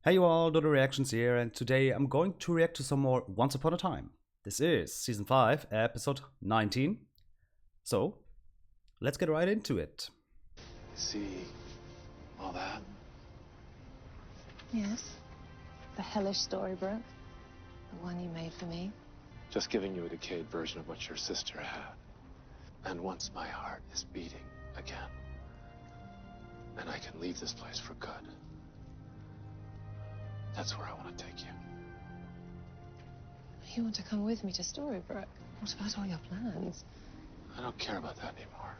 Hey you all, Dodo Reactions here, and today I'm going to react to some more Once Upon a Time. This is Season 5, Episode 19. So, let's get right into it. See all that? Yes. The hellish story, Brooke. The one you made for me. Just giving you a decayed version of what your sister had. And once my heart is beating again, and I can leave this place for good, that's where I want to take you. You want to come with me to Storybrooke? What about all your plans? I don't care about that anymore.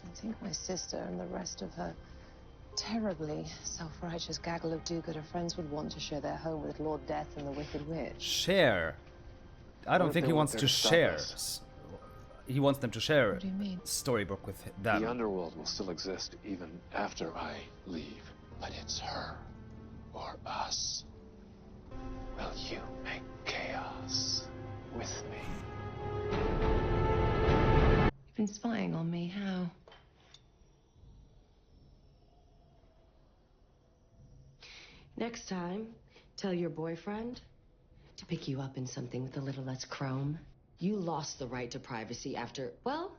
I think my sister and the rest of her terribly self-righteous gaggle of do-gooder friends would want to share their home with Lord Death and the Wicked Witch. Share. I don't What if think they he want wants there to to stop share. us? He wants them to share What do you mean? Storybrooke with The them. underworld will still exist even after I leave. But it's her or us. Will you make chaos with me? You've been spying on me. How? Next time, tell your boyfriend to pick you up in something with a little less chrome. You lost the right to privacy after, well,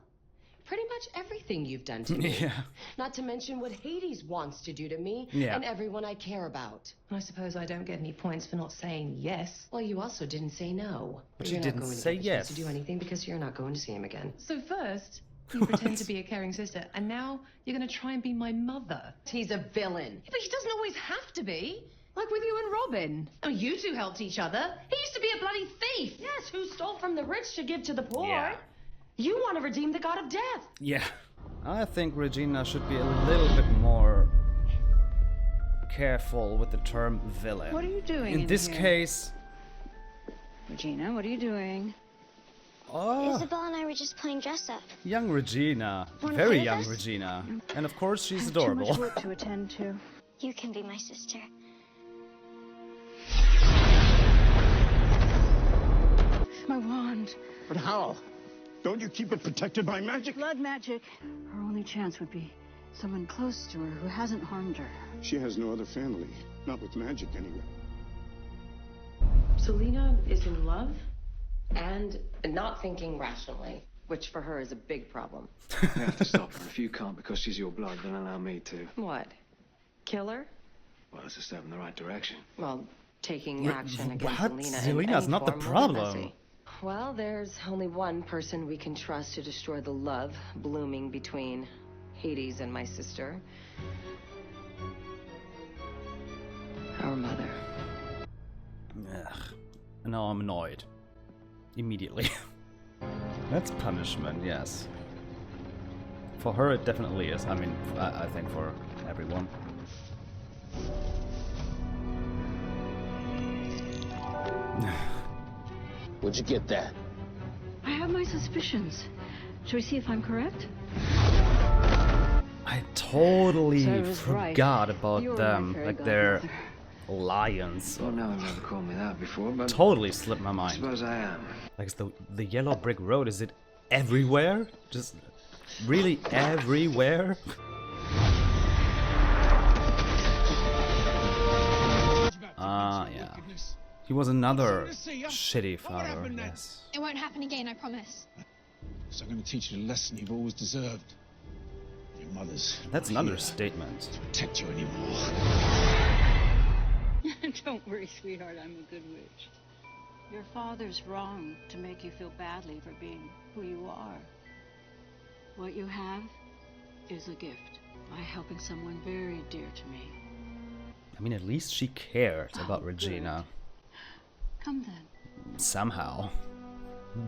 pretty much everything you've done to me. Yeah. Not to mention what Hades wants to do to me Yeah. and everyone I care about. I suppose I don't get any points for not saying yes. Well, you also didn't say no. But you're you not didn't going to say get the chance yes. to do anything because you're not going to see him again. So first, you pretend to be a caring sister, and now you're going to try and be my mother. He's a villain. But he doesn't always have to be. Like with you and Robin. I mean, you two helped each other. He used to be a bloody thief. Yes, who stole from the rich to give to the poor. Yeah. You want to redeem the god of death. Yeah. I think Regina should be a little bit more careful with the term villain. What are you doing In in this here? case, Regina, what are you doing? oh, Isabel and I were just playing dress up. young Regina. Wanna Very play with young us? Regina. And of course she's Too much adorable. work to attend to. You can be my sister. My wand. But how? Don't you keep it protected by magic? Blood magic. Her only chance would be someone close to her who hasn't harmed her. She has no other family. Not with magic, anyway. Selena is in love and not thinking rationally, which for her is a big problem. You have to stop her. If you can't because she's your blood, then allow me to. What? Kill her? Well, it's a step in the right direction. Well, taking action against what? Selena in Selena's any not the form will be problem. messy. Well, there's only one person we can trust to destroy the love blooming between Hades and my sister. Our mother. Ugh. Now I'm annoyed. Immediately. That's punishment, yes. For her it definitely is. I mean, I think for everyone. Where'd you get that? I have my suspicions. Shall we see if I'm correct? I totally So I was right. forgot about You were them. my fairy Like they're godmother. lions. Well, no one's ever called me that before, but Totally slipped my I mind. suppose I am. Like is the yellow brick road, is it everywhere? Just really everywhere? Ah, yeah. He was another shitty father, yes. It won't happen again, I promise. So I'm going to teach you the lesson you've always deserved. Your mother's That's an not here understatement. to protect you anymore. Don't worry, sweetheart. I'm a good witch. Your father's wrong to make you feel badly for being who you are. What you have is a gift by helping someone very dear to me. I mean, at least she cared about Oh, Regina. Come then. Somehow.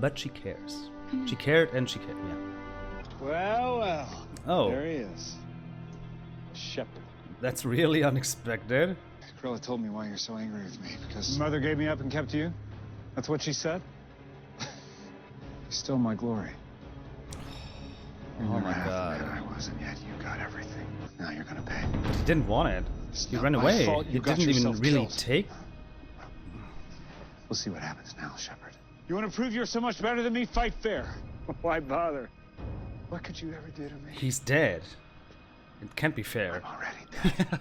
But she cares. Come She on. cared and she cared, yeah. Well, well. Oh, There he is. Shepard. that's really unexpected. Cruella told me why you're so angry with me, because Mother gave me up and kept you? That's what she said? you stole my glory. Oh my god. I was, and yet you got everything. Now you're gonna pay. But he didn't want it. It's He not ran my away. fault He you got didn't even yourself really killed. take. We'll see what happens now, Shepard. You want to prove you're so much better than me? Fight fair. Why bother? What could you ever do to me? He's dead. It can't be fair. I'm already dead.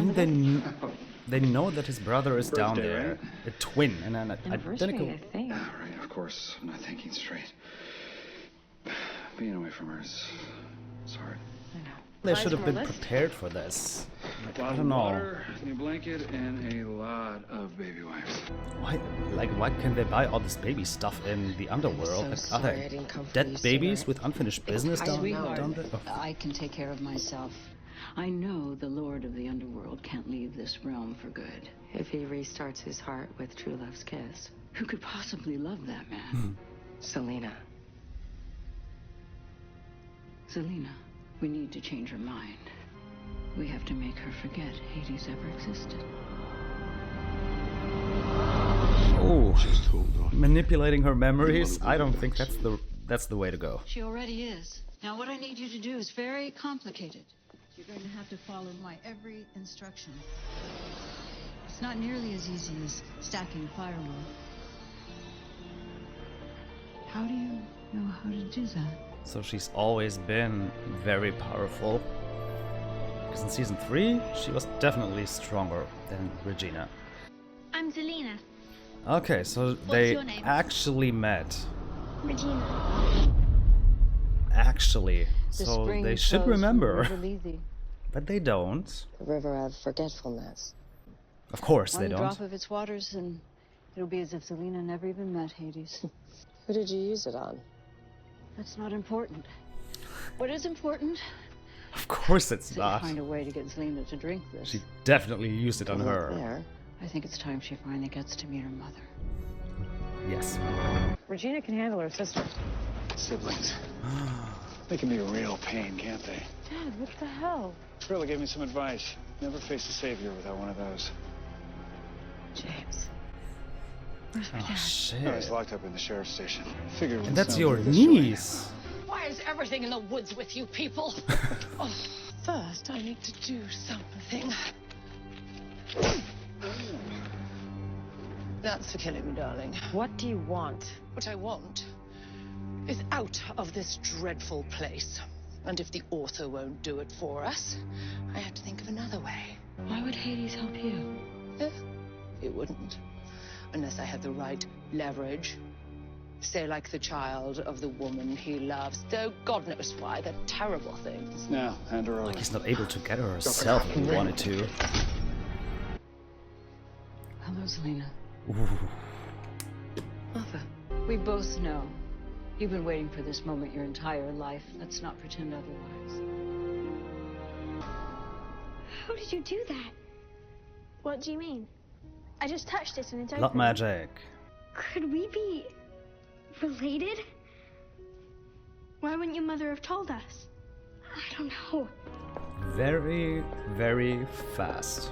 mean, they know that his brother is down Birthday, there, right? a twin, and an identical. I think. Right, of course. I'm not thinking straight. Being away from her is hard. I know. They should have been prepared for this. Like, I don't know. Water, a new blanket, and a lot of baby wipes. Why can they buy all this baby stuff in the underworld? Like, are there dead babies with unfinished business down there? Oh. I can take care of myself. I know the Lord of the Underworld can't leave this realm for good. If he restarts his heart with true love's kiss. Who could possibly love that man? Selena. Zelina, we need to change her mind. We have to make her forget Hades ever existed. Oh, manipulating her memories? I don't think that's the way to go. She already is. Now what I need you to do is very complicated. You're going to have to follow my every instruction. It's not nearly as easy as stacking firewood. How do you know how to do that? So she's always been very powerful. Because in season 3, she was definitely stronger than Regina. I'm Zelina. Okay, so they your name? actually met. Regina. Actually. The So spring they should flows from remember. River Lizzie, But they don't. the river of forgetfulness. Of course they One don't. drop of its waters and it'll be as if Zelina never even met Hades. Who did you use it on? That's not important. What is important Of course it's is that not. you find a way to get Zelina to drink this. She definitely used it on her. There. I think it's time she finally gets to meet her mother. Yes. Regina can handle her sister. Siblings. They can be a real pain, can't they? Dad, what the hell? Trilla gave me some advice. Never face a savior without one of those. James. Where's my Oh dad? I shit. was locked up in the sheriff's station. Figured it And wouldn't that's sound your like this right niece. Why is everything in the woods with you people? First, I need to do something. That's for killing me, darling. What do you want? What I want is out of this dreadful place. And if the author won't do it for us, I have to think of another way. Why would Hades help you? It wouldn't. Unless I had the right leverage. Say like the child of the woman he loves. Though God knows why, they're terrible things. now. Now, hand her over. Like he's not able to get her herself if he wanted to. Hello, Zelina. Ooh. Mother. We both know you've been waiting for this moment your entire life. Let's not pretend otherwise. How did you do that? What do you mean? I just touched it and it's Blood open. magic. Could we be related? Why wouldn't your mother have told us? I don't know. Very, very fast.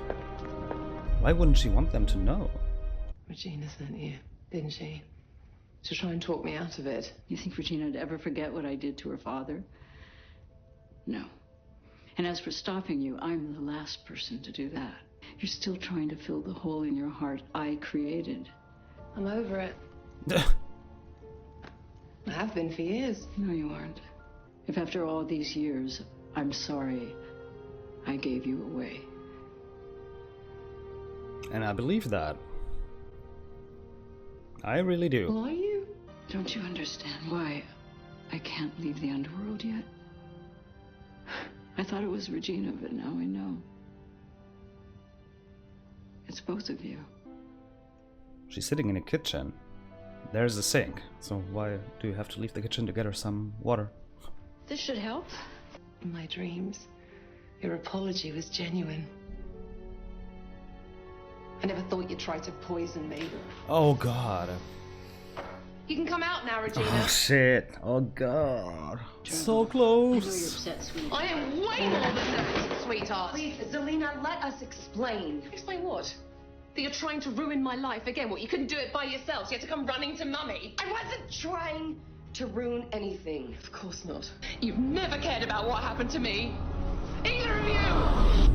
Why wouldn't she want them to know? Regina sent you, didn't she? To try and talk me out of it. You think Regina would ever forget what I did to her father? No. And as for stopping you, I'm the last person to do that. You're still trying to fill the hole in your heart I created. I'm over it. I have been for years. No, you aren't. If after all these years, I'm sorry I gave you away. And I believe that. I really do. Well, are you? Don't you understand why I can't leave the underworld yet? I thought it was Regina, but now I know. It's both of you. She's sitting in a kitchen. There's a sink. So why do you have to leave the kitchen to get her some water? This should help. In my dreams, your apology was genuine. I never thought you'd try to poison me. Oh god. You can come out now, Regina. Oh shit. Oh god. So I know you're close. upset, sweetie. I am way more than that, sweetheart. Please, Zelina, let us explain. Explain what? That you're trying to ruin my life again? What, you couldn't do it by yourself? So you had to come running to Mummy? I wasn't trying to ruin anything. Of course not. You've never cared about what happened to me. Either of you!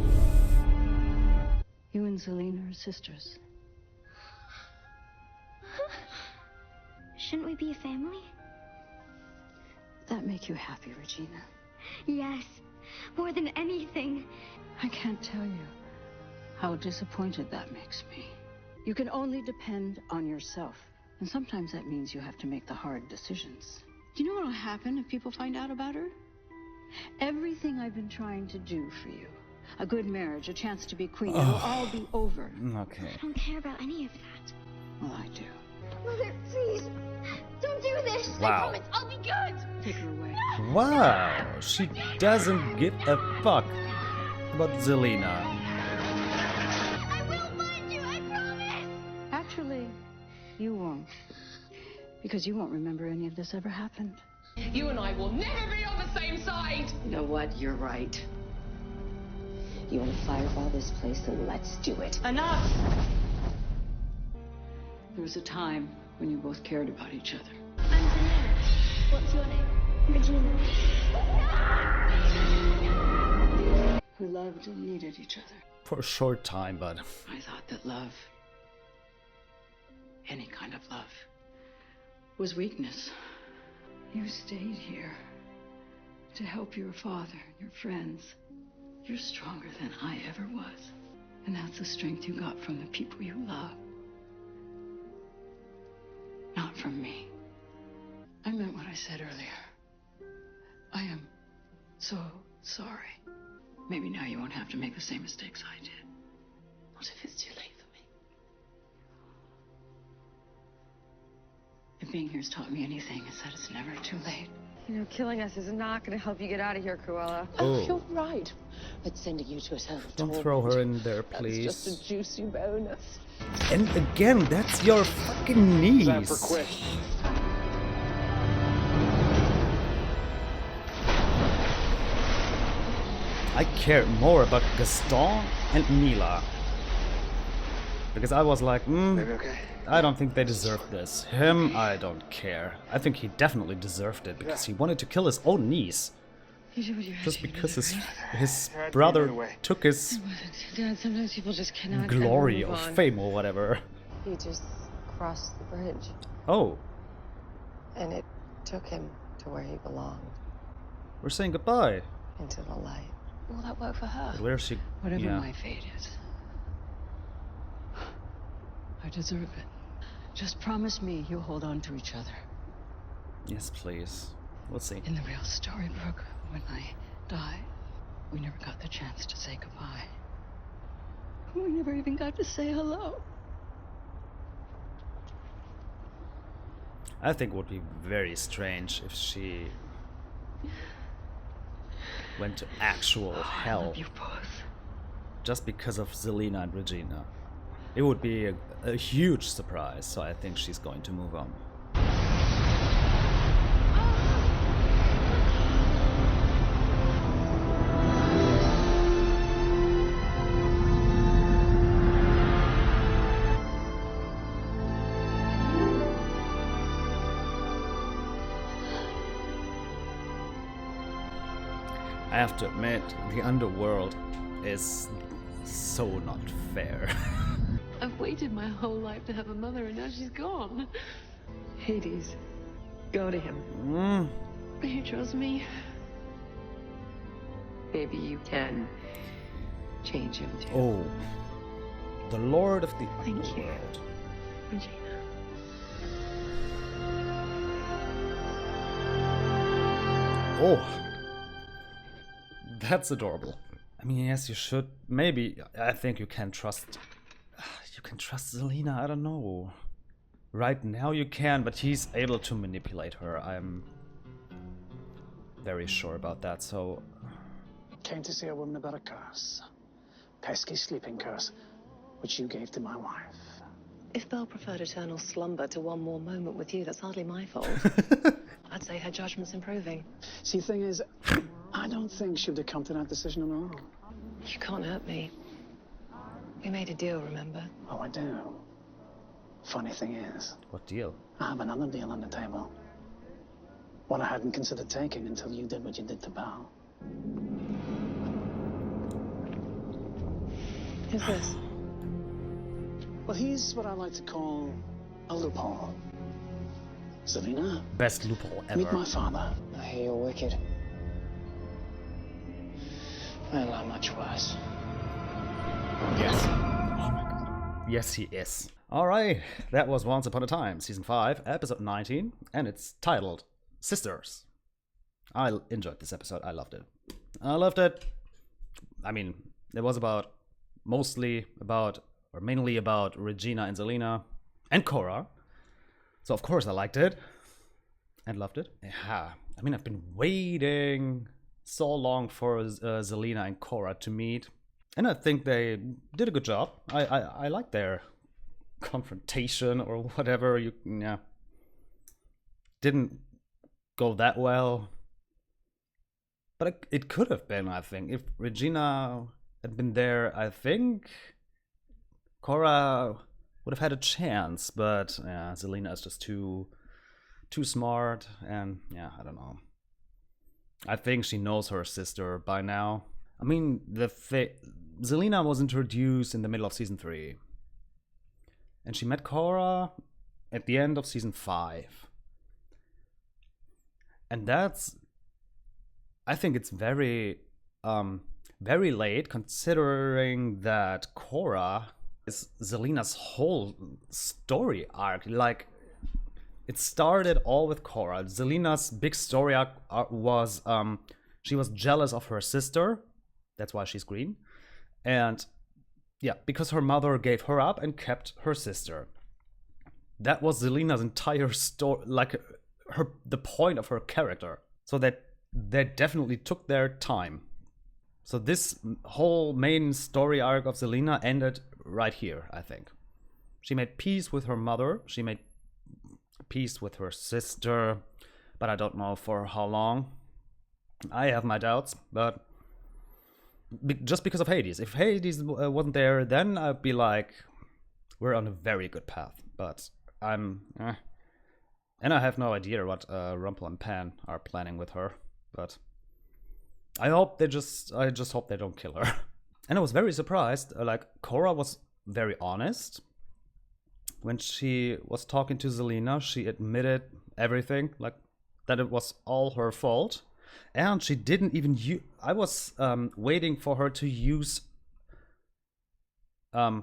You and Zelina are sisters. Shouldn't we be a family? That make you happy, Regina? Yes. More than anything. I can't tell you how disappointed that makes me. You can only depend on yourself. And sometimes that means you have to make the hard decisions. Do you know what will happen if people find out about her? Everything I've been trying to do for you, a good marriage, a chance to be queen, it'll all be over. Okay. I don't care about any of that. Well, I do. Mother, please, don't do this. Wow. I promise I'll be good. Take her away. Wow, she doesn't give a fuck about Zelina. I will find you, I promise. Actually, you won't. Because you won't remember any of this ever happened. You and I will never be on the same side. You know what? You're right. You want to fireball this place, then let's do it. Enough! There was a time when you both cared about each other. I'm Zelina. What's your name? Regina. Who loved and needed each other. For a short time, but... I thought that love, any kind of love, was weakness. You stayed here to help your father and your friends. You're stronger than I ever was. And that's the strength you got from the people you love. Not from me. I meant what I said earlier. I am so sorry. Maybe now you won't have to make the same mistakes I did. What if it's too late for me? If being here's taught me anything, it's that it's never too late. You know, killing us is not going to help you get out of here, Cruella. Oh. You're right. But sending you to eternal Don't torment, throw her in there, please. That's just a juicy bonus. And again, that's your fucking niece. Time for quick. I care more about Gaston and Mila. Because I was like, Maybe okay. I don't think they deserve this. Him, I don't care. I think he definitely deserved it because he wanted to kill his own niece. Just because his brother took his Dad, sometimes people just cannot glory ever or move on. fame or whatever. He just crossed the bridge, Oh, and it took him to where he belonged, we're saying goodbye. into the light. Will that work for her? But where's she? Whatever Yeah. my fate is, I deserve it. Just promise me you'll hold on to each other. Yes, please. We'll see. In the real story, Brooke, when I died, we never got the chance to say goodbye. We never even got to say hello. I think it would be very strange if she went to actual I hell love you both. just because of Zelina and Regina. It would be a huge surprise, so I think she's going to move on. I have to admit, the underworld is so not fair. I've waited my whole life to have a mother, and now she's gone. Hades, go to him. Do you trust me? Maybe you can change him too. Oh, the Lord of the Thank you. Underworld. Regina. Oh, that's adorable. I mean, yes, you should. Maybe I think you can trust. You can trust Zelina. I don't know. Right now you can, but he's able to manipulate her. I'm very sure about that. So Came to see a woman about a curse. Pesky sleeping curse, which you gave to my wife. If Belle preferred eternal slumber to one more moment with you, that's hardly my fault. I'd say her judgment's improving. See, thing is, I don't think she would have come to that decision on her own. You can't hurt me. We made a deal, remember? Oh, I do. Funny thing is, what deal? I have another deal on the table. One I hadn't considered taking until you did what you did to Belle. Who's this? Well, he's what I like to call a loophole. Zelina, Best loophole meet ever. my father. I hear you're wicked. Well, I'm much worse. Yes. Oh my god. Yes, he is. Alright, that was Once Upon a Time, Season 5, Episode 19, and it's titled Sisters. I enjoyed this episode. I loved it. I mean, it was mainly about Regina and Zelena and Cora. So of course I liked it and loved it. Yeah, I mean, I've been waiting so long for Zelena and Cora to meet, and I think they did a good job. I like their confrontation or whatever. Didn't go that well, but it could have been. I think if Regina had been there, I think Cora would have had a chance. But yeah, Zelena is just too smart, and yeah, I don't know. I think she knows her sister by now. I mean, Zelena was introduced in the middle of Season 3. And she met Cora at the end of Season 5. And I think it's very late, considering that Cora is Zelena's whole story arc. Like, it started all with Cora. Zelena's big story arc was she was jealous of her sister. That's why she's green. And yeah, because her mother gave her up and kept her sister. That was Zelena's entire story, like the point of her character. So that they definitely took their time. So this whole main story arc of Zelena ended right here, I think. She made peace with her mother. She made peace with her sister, but I don't know for how long. I have my doubts, but just because of Hades. If Hades wasn't there, then I'd be like, we're on a very good path. But and I have no idea what Rumple and Pan are planning with her. But I just hope they don't kill her. And I was very surprised. Like, Cora was very honest. When she was talking to Zelena, she admitted everything, like that it was all her fault. And she didn't even I was waiting for her to use her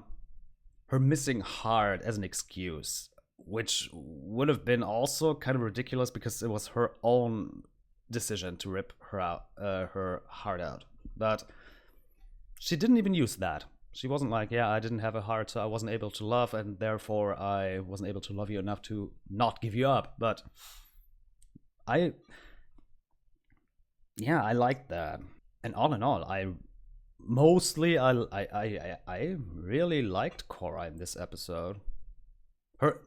missing heart as an excuse, which would have been also kind of ridiculous because it was her own decision to rip her heart out. But she didn't even use that. She wasn't like, yeah, I didn't have a heart, so I wasn't able to love, and therefore I wasn't able to love you enough to not give you up. But I liked that. And all in all, I really liked Cora in this episode.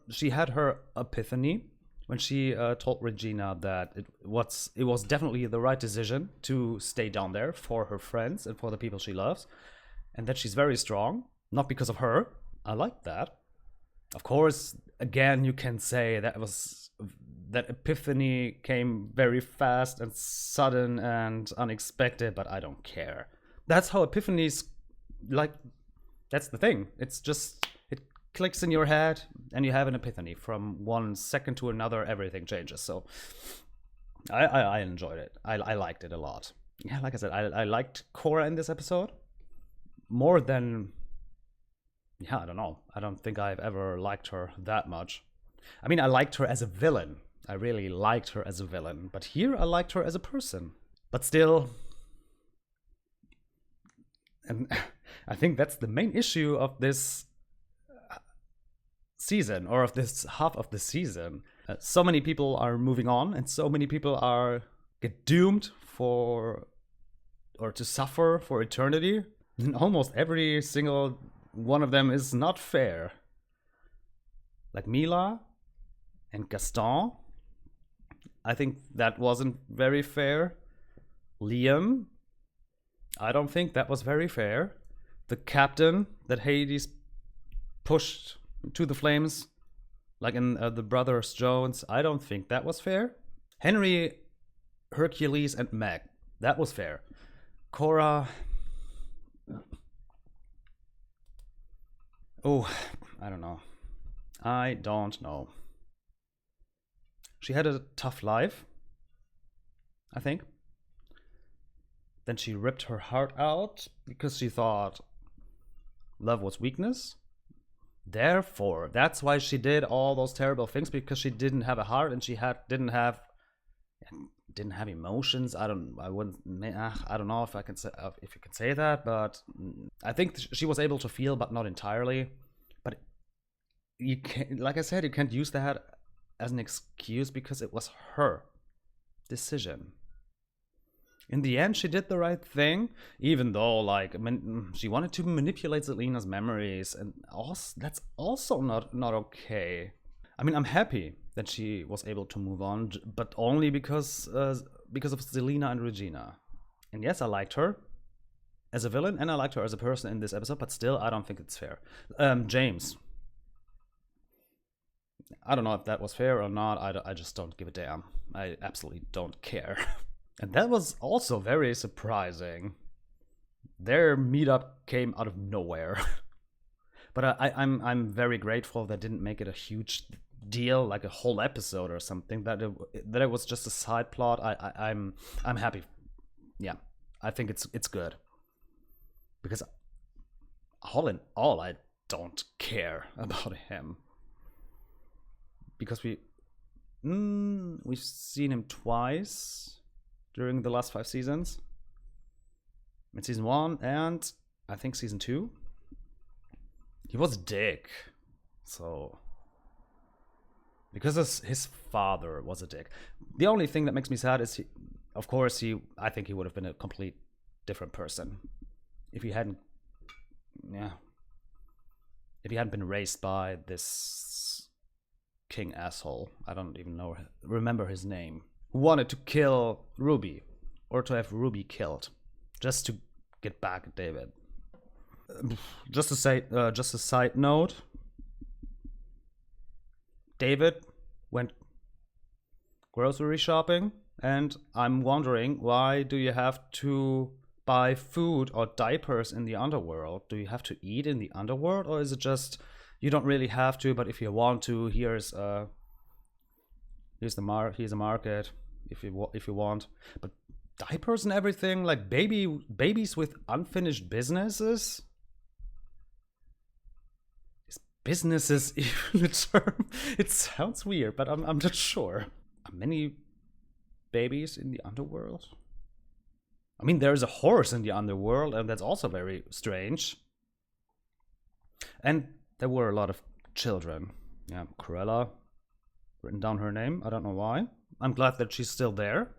She had her epiphany when she told Regina that it was definitely the right decision to stay down there for her friends and for the people she loves. And that she's very strong, not because of her. I like that. Of course, again, you can say that epiphany came very fast and sudden and unexpected, but I don't care. That's how epiphanies, like, that's the thing. It's just, it clicks in your head and you have an epiphany. From 1 second to another, everything changes. So I enjoyed it. I liked it a lot. Yeah, like I said, I liked Cora in this episode. More than, I don't know. I don't think I've ever liked her that much. I mean, I liked her as a villain. I really liked her as a villain. But here, I liked her as a person. But still, and I think that's the main issue of this season, or of this half of the season. So many people are moving on, and so many people get doomed to suffer for eternity. And almost every single one of them is not fair. Like Mila and Gaston. I think that wasn't very fair. Liam. I don't think that was very fair. The captain that Hades pushed to the flames, like in the Brothers Jones, I don't think that was fair. Henry, Hercules, and Meg. That was fair. Cora... Oh, I don't know. I don't know. She had a tough life, I think. Then she ripped her heart out because she thought love was weakness. Therefore, that's why she did all those terrible things, because she didn't have a heart and she didn't have emotions. I don't know if I can say if you can say that, but I think she was able to feel, but not entirely. But you can't, like I said, you can't use that as an excuse because it was her decision. In the end, she did the right thing, even though, like, she wanted to manipulate Zelena's memories, and that's also not okay. I mean, I'm happy that she was able to move on, but only because of Zelena and Regina. And yes, I liked her as a villain, and I liked her as a person in this episode, but still, I don't think it's fair. James. I don't know if that was fair or not. I just don't give a damn. I absolutely don't care. And that was also very surprising. Their meetup came out of nowhere. But I'm very grateful they didn't make it a huge deal, like a whole episode or something. That it was just a side plot. I'm happy. Yeah, I think it's good. Because all in all, I don't care about him. Because we've seen him twice during the last 5 seasons. In season 1 and I think season 2. He was a dick. So, because his father was a dick. The only thing that makes me sad is I think he would have been a complete different person if he hadn't been raised by this king asshole. I don't even remember his name. Who wanted to kill Ruby, or to have Ruby killed, just to get back at David. Just a side note. David went grocery shopping, and I'm wondering, why do you have to buy food or diapers in the underworld? Do you have to eat in the underworld, or is it just you don't really have to, but if you want to, here's a market if you want. But diapers and everything, like babies with unfinished businesses. Is businesses even a term? It sounds weird, but I'm not sure. Are many babies in the underworld? I mean, there's a horse in the underworld, and that's also very strange. And there were a lot of children. Yeah, Cruella, written down her name. I don't know why. I'm glad that she's still there,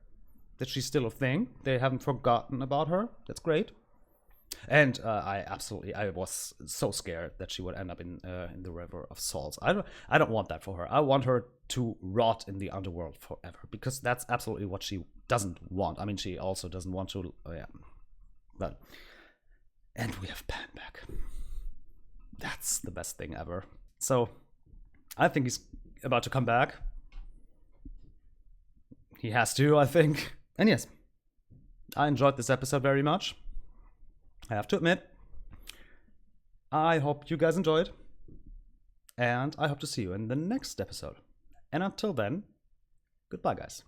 that she's still a thing. They haven't forgotten about her. That's great. And I was so scared that she would end up in the River of Souls. I don't want that for her. I want her to rot in the underworld forever, because that's absolutely what she doesn't want. I mean, she also doesn't want to. And we have Pan back. That's the best thing ever. So I think he's about to come back. He has to, I think. And yes, I enjoyed this episode very much. I have to admit. I hope you guys enjoyed. And I hope to see you in the next episode. And until then, goodbye, guys.